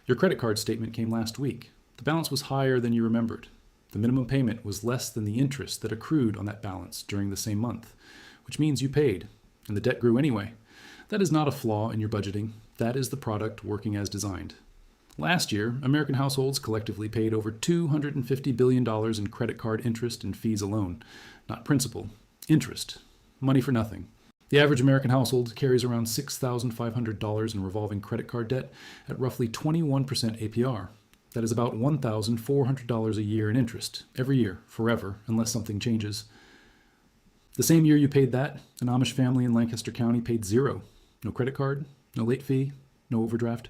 Your credit card statement came last week. The balance was higher than you remembered. The minimum payment was less than the interest that accrued on that balance during the same month, which means you paid, and the debt grew anyway. That is not a flaw in your budgeting. That is the product working as designed. Last year, American households collectively paid over $250 billion in credit card interest and fees alone. Not principal, interest. Money for nothing. The average American household carries around $6,500 in revolving credit card debt at roughly 21% APR. That is about $1,400 a year in interest, every year, forever, unless something changes. The same year you paid that, an Amish family in Lancaster County paid zero. No credit card, no late fee, no overdraft,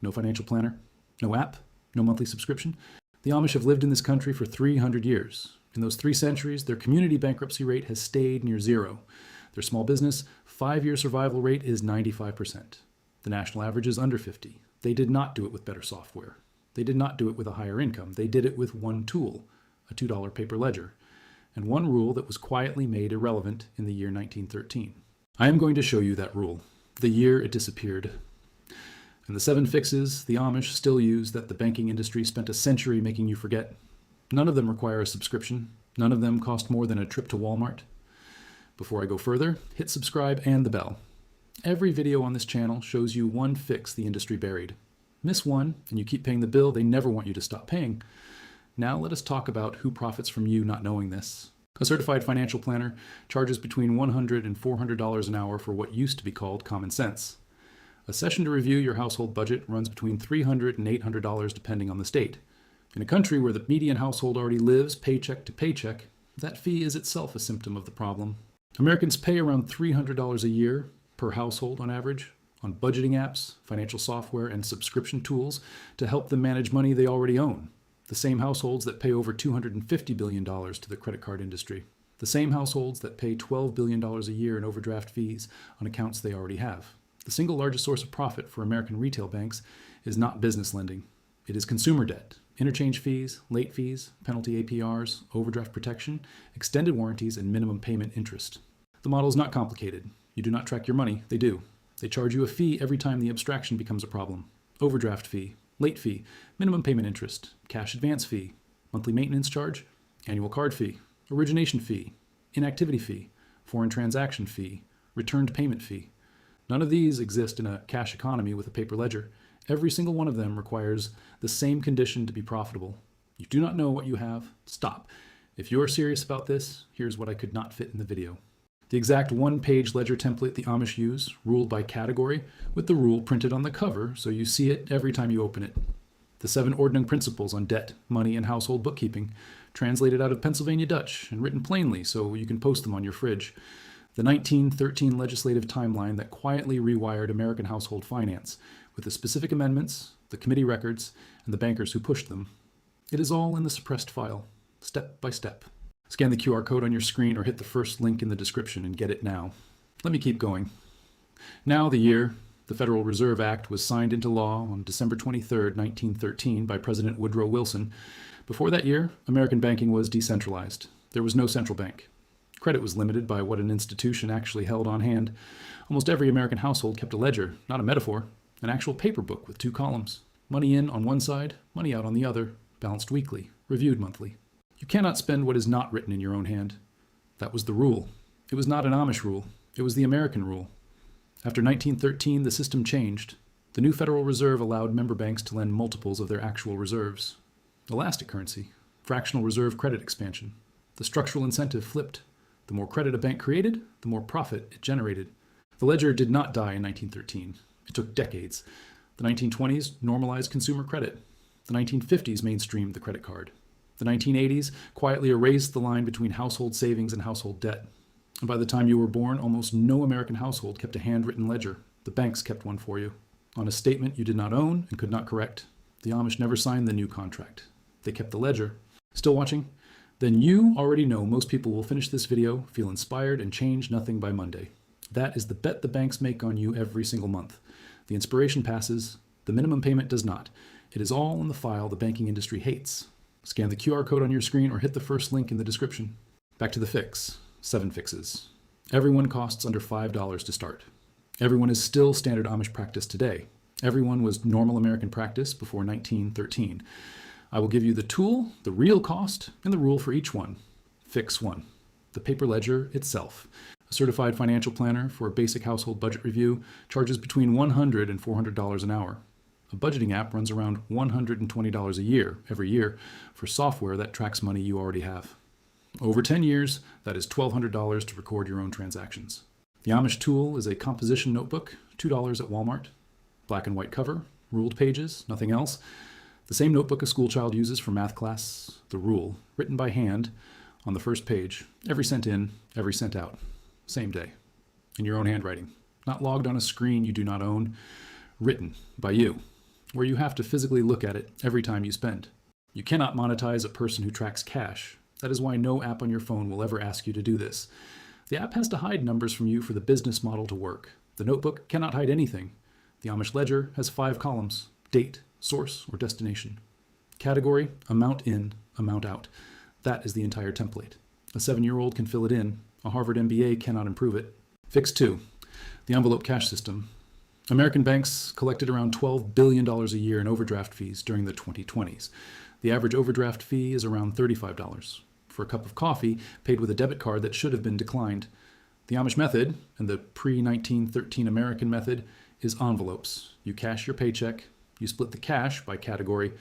no financial planner, no app, no monthly subscription. The Amish have lived in this country for 300 years. In those 3 centuries, their community bankruptcy rate has stayed near zero. Their small business 5-year survival rate is 95%. The national average is under 50. They did not do it with better software. They did not do it with a higher income. They did it with one tool, a $2 paper ledger, and one rule that was quietly made irrelevant in the year 1913. I am going to show you that rule, the year it disappeared. And the 7 fixes the Amish still use that the banking industry spent a century making you forget. None of them require a subscription. None of them cost more than a trip to Walmart. Before I go further, hit subscribe and the bell. Every video on this channel shows you one fix the industry buried. Miss one, and you keep paying the bill they never want you to stop paying. Now let us talk about who profits from you not knowing this. A certified financial planner charges between $100 and $400 an hour for what used to be called common sense. A session to review your household budget runs between $300 and $800 depending on the state. In a country where the median household already lives paycheck to paycheck, that fee is itself a symptom of the problem. Americans pay around $300 a year per household on average on budgeting apps, financial software, and subscription tools to help them manage money they already own. The same households that pay over $250 billion to the credit card industry. The same households that pay $12 billion a year in overdraft fees on accounts they already have. The single largest source of profit for American retail banks is not business lending. It is consumer debt, interchange fees, late fees, penalty APRs, overdraft protection, extended warranties, and minimum payment interest. The model is not complicated. You do not track your money. They do. They charge you a fee every time the abstraction becomes a problem. Overdraft fee, late fee, minimum payment interest, cash advance fee, monthly maintenance charge, annual card fee, origination fee, inactivity fee, foreign transaction fee, returned payment fee. None of these exist in a cash economy with a paper ledger. Every single one of them requires the same condition to be profitable. You do not know what you have? Stop. If you're serious about this, here's what I could not fit in the video. The exact one-page ledger template the Amish use, ruled by category, with the rule printed on the cover so you see it every time you open it. The 7 ordning principles on debt, money, and household bookkeeping, translated out of Pennsylvania Dutch and written plainly so you can post them on your fridge. The 1913 legislative timeline that quietly rewired American household finance, with the specific amendments, the committee records, and the bankers who pushed them. It is all in the suppressed file, step by step. Scan the QR code on your screen or hit the first link in the description and get it now. Let me keep going. Now the year the Federal Reserve Act was signed into law on December 23, 1913 by President Woodrow Wilson. Before that year, American banking was decentralized. There was no central bank. Credit was limited by what an institution actually held on hand. Almost every American household kept a ledger, not a metaphor, an actual paper book with 2 columns. Money in on one side, money out on the other, balanced weekly, reviewed monthly. You cannot spend what is not written in your own hand. That was the rule. It was not an Amish rule. It was the American rule. After 1913, the system changed. The new Federal Reserve allowed member banks to lend multiples of their actual reserves. Elastic currency, fractional reserve credit expansion. The structural incentive flipped. The more credit a bank created, the more profit it generated. The ledger did not die in 1913. It took decades. The 1920s normalized consumer credit. The 1950s mainstreamed the credit card. The 1980s quietly erased the line between household savings and household debt. And by the time you were born, almost no American household kept a handwritten ledger. The banks kept one for you. On a statement you did not own and could not correct. The Amish never signed the new contract. They kept the ledger. Still watching? Then you already know most people will finish this video, feel inspired, and change nothing by Monday. That is the bet the banks make on you every single month. The inspiration passes. The minimum payment does not. It is all in the file the banking industry hates. Scan the QR code on your screen or hit the first link in the description. Back to the fix. 7 fixes. Everyone costs under $5 to start. Everyone is still standard Amish practice today. Everyone was normal American practice before 1913. I will give you the tool, the real cost, and the rule for each one. Fix 1. The paper ledger itself. A certified financial planner for a basic household budget review charges between $100 and $400 an hour. A budgeting app runs around $120 a year, every year, for software that tracks money you already have. Over 10 years, that is $1,200 to record your own transactions. The Amish tool is a composition notebook, $2 at Walmart. Black and white cover, ruled pages, nothing else. The same notebook a schoolchild uses for math class, the rule, written by hand on the first page, every cent in, every cent out, same day, in your own handwriting, not logged on a screen you do not own, written by you, where you have to physically look at it every time you spend. You cannot monetize a person who tracks cash. That is why no app on your phone will ever ask you to do this. The app has to hide numbers from you for the business model to work. The notebook cannot hide anything. The Amish ledger has 5 columns: date, source, or destination. Category, amount in, amount out. That is the entire template. A 7-year-old can fill it in. A Harvard MBA cannot improve it. Fix 2. The envelope cash system. American banks collected around $12 billion a year in overdraft fees during the 2020s. The average overdraft fee is around $35 for a cup of coffee paid with a debit card that should have been declined. The Amish method, and the pre-1913 American method, is envelopes. You cash your paycheck, you split the cash by category: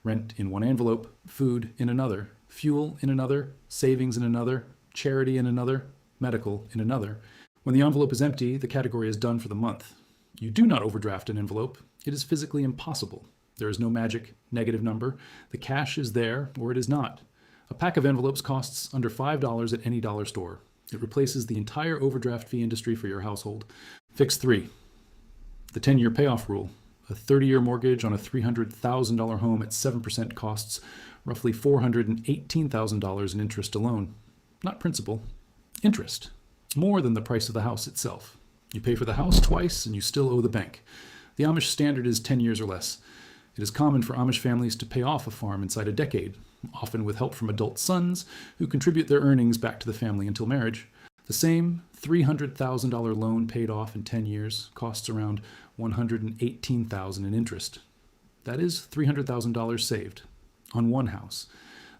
rent in one envelope, food in another, fuel in another, savings in another, charity in another, medical in another. When the envelope is empty, the category is done for the month. You do not overdraft an envelope. It is physically impossible. There is no magic negative number. The cash is there or it is not. A pack of envelopes costs under $5 at any dollar store. It replaces the entire overdraft fee industry for your household. Fix 3. The 10-year payoff rule. A 30-year mortgage on a $300,000 home at 7% costs roughly $418,000 in interest alone. Not principal, interest. More than the price of the house itself. You pay for the house twice and you still owe the bank. The Amish standard is 10 years or less. It is common for Amish families to pay off a farm inside a decade, often with help from adult sons who contribute their earnings back to the family until marriage. The same $300,000 loan paid off in 10 years costs around $118,000 in interest. That is $300,000 saved on one house.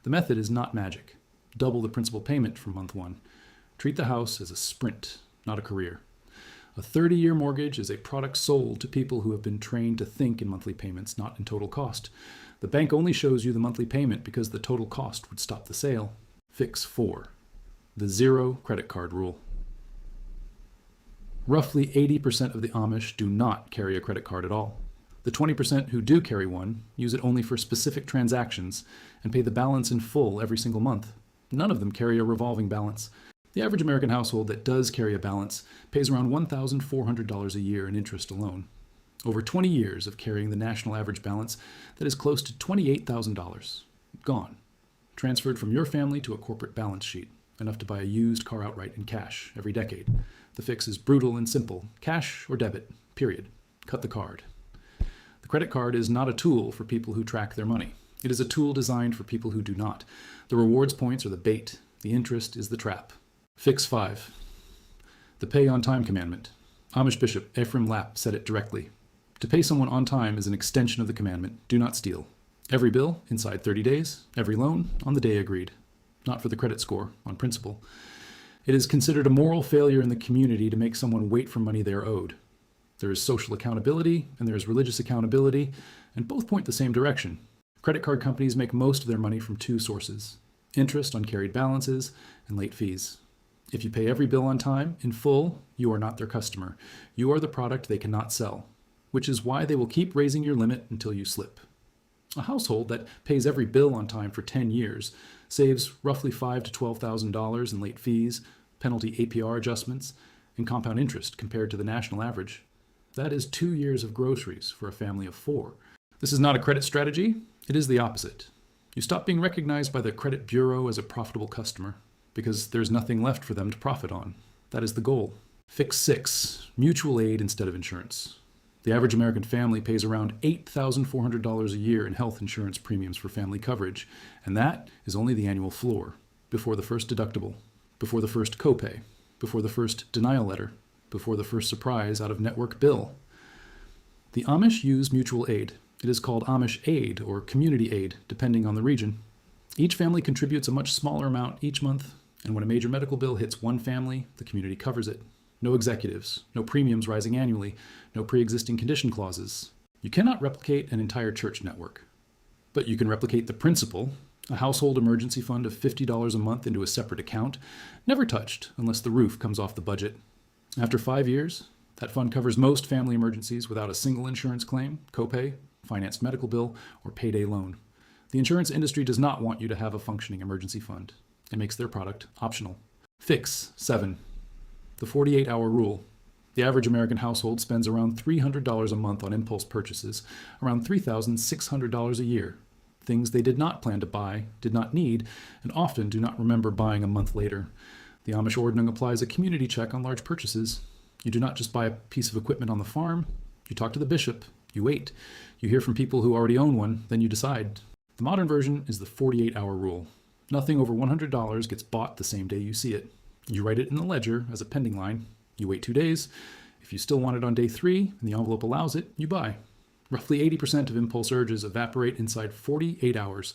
The method is not magic. Double the principal payment from month 1. Treat the house as a sprint, not a career. A 30-year mortgage is a product sold to people who have been trained to think in monthly payments, not in total cost. The bank only shows you the monthly payment because the total cost would stop the sale. Fix 4. The zero credit card rule. Roughly 80% of the Amish do not carry a credit card at all. The 20% who do carry one use it only for specific transactions and pay the balance in full every single month. None of them carry a revolving balance. The average American household that does carry a balance pays around $1,400 a year in interest alone. Over 20 years of carrying the national average balance, that is close to $28,000. Gone. Transferred from your family to a corporate balance sheet, enough to buy a used car outright in cash every decade. The fix is brutal and simple. Cash or debit, period. Cut the card. The credit card is not a tool for people who track their money. It is a tool designed for people who do not. The rewards points are the bait. The interest is the trap. Fix 5. The pay on time commandment. Amish Bishop Ephraim Lapp said it directly. To pay someone on time is an extension of the commandment. Do not steal. Every bill inside 30 days. Every loan on the day agreed. Not for the credit score, on principle. It is considered a moral failure in the community to make someone wait for money they are owed. There is social accountability and there is religious accountability, and both point the same direction. Credit card companies make most of their money from 2 sources: interest on carried balances and late fees. If you pay every bill on time, in full, you are not their customer. You are the product they cannot sell, which is why they will keep raising your limit until you slip. A household that pays every bill on time for 10 years saves roughly $5,000 to $12,000 in late fees, penalty APR adjustments, and compound interest compared to the national average. That is 2 years of groceries for a family of 4. This is not a credit strategy. It is the opposite. You stop being recognized by the credit bureau as a profitable customer because there's nothing left for them to profit on. That is the goal. Fix 6. Mutual aid instead of insurance. The average American family pays around $8,400 a year in health insurance premiums for family coverage, and that is only the annual floor, before the first deductible, before the first copay, before the first denial letter, before the first surprise out-of-network bill. The Amish use mutual aid. It is called Amish aid or community aid, depending on the region. Each family contributes a much smaller amount each month, and when a major medical bill hits one family, the community covers it. No executives, no premiums rising annually, no pre-existing condition clauses. You cannot replicate an entire church network. But you can replicate the principle, a household emergency fund of $50 a month into a separate account, never touched unless the roof comes off the budget. After 5 years, that fund covers most family emergencies without a single insurance claim, copay, financed medical bill, or payday loan. The insurance industry does not want you to have a functioning emergency fund. It makes their product optional. Fix 7. The 48-hour rule. The average American household spends around $300 a month on impulse purchases, around $3,600 a year. Things they did not plan to buy, did not need, and often do not remember buying a month later. The Amish Ordnung applies a community check on large purchases. You do not just buy a piece of equipment on the farm. You talk to the bishop. You wait. You hear from people who already own one, then you decide. The modern version is the 48-hour rule. Nothing over $100 gets bought the same day you see it. You write it in the ledger as a pending line. You wait 2 days. If you still want it on day 3 and the envelope allows it, you buy. Roughly 80% of impulse urges evaporate inside 48 hours.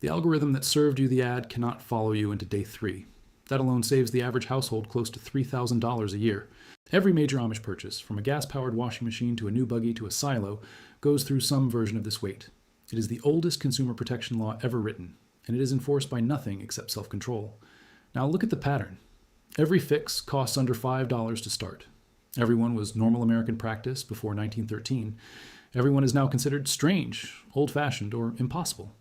The algorithm that served you the ad cannot follow you into day 3. That alone saves the average household close to $3,000 a year. Every major Amish purchase, from a gas-powered washing machine to a new buggy to a silo, goes through some version of this wait. It is the oldest consumer protection law ever written, and it is enforced by nothing except self-control. Now look at the pattern. Every fix costs under $5 to start. Everyone was normal American practice before 1913. Everyone is now considered strange, old-fashioned, or impossible.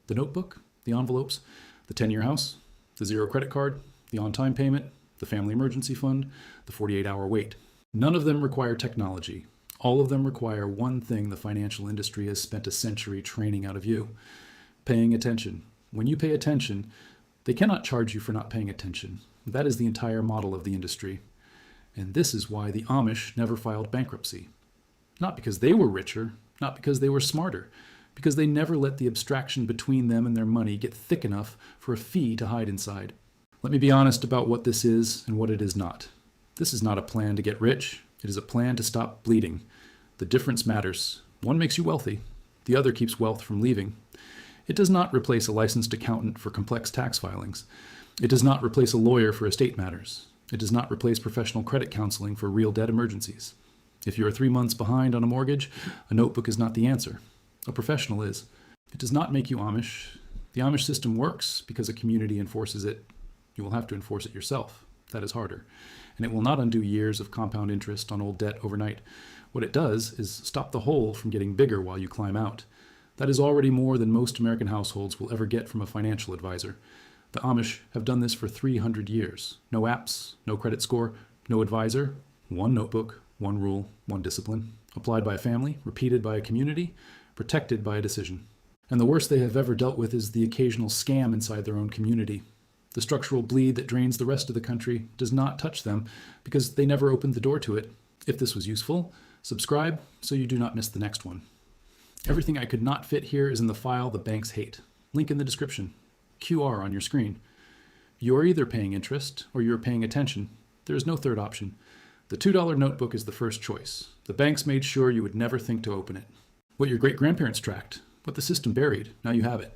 The notebook, the envelopes, the 10-year house, the zero credit card, the on-time payment, the family emergency fund, the 48-hour wait. None of them require technology. All of them require one thing the financial industry has spent a century training out of you: paying attention. When you pay attention, they cannot charge you for not paying attention. That is the entire model of the industry. And this is why the Amish never filed bankruptcy. Not because they were richer, not because they were smarter, because they never let the abstraction between them and their money get thick enough for a fee to hide inside. Let me be honest about what this is and what it is not. This is not a plan to get rich. It is a plan to stop bleeding. The difference matters. One makes you wealthy. The other keeps wealth from leaving. It does not replace a licensed accountant for complex tax filings. It does not replace a lawyer for estate matters. It does not replace professional credit counseling for real debt emergencies. If you are 3 months behind on a mortgage, a notebook is not the answer. A professional is. It does not make you Amish. The Amish system works because a community enforces it. You will have to enforce it yourself. That is harder. And it will not undo years of compound interest on old debt overnight. What it does is stop the hole from getting bigger while you climb out. That is already more than most American households will ever get from a financial advisor. The Amish have done this for 300 years. No apps, no credit score, no advisor, one notebook, one rule, one discipline, applied by a family, repeated by a community, protected by a decision. And the worst they have ever dealt with is the occasional scam inside their own community. The structural bleed that drains the rest of the country does not touch them because they never opened the door to it. If this was useful, subscribe so you do not miss the next one. Everything I could not fit here is in the file the banks hate. Link in the description. QR on your screen. You are either paying interest or you are paying attention. There is no third option. The $2 notebook is the first choice. The banks made sure you would never think to open it. What your great-grandparents tracked, what the system buried, now you have it.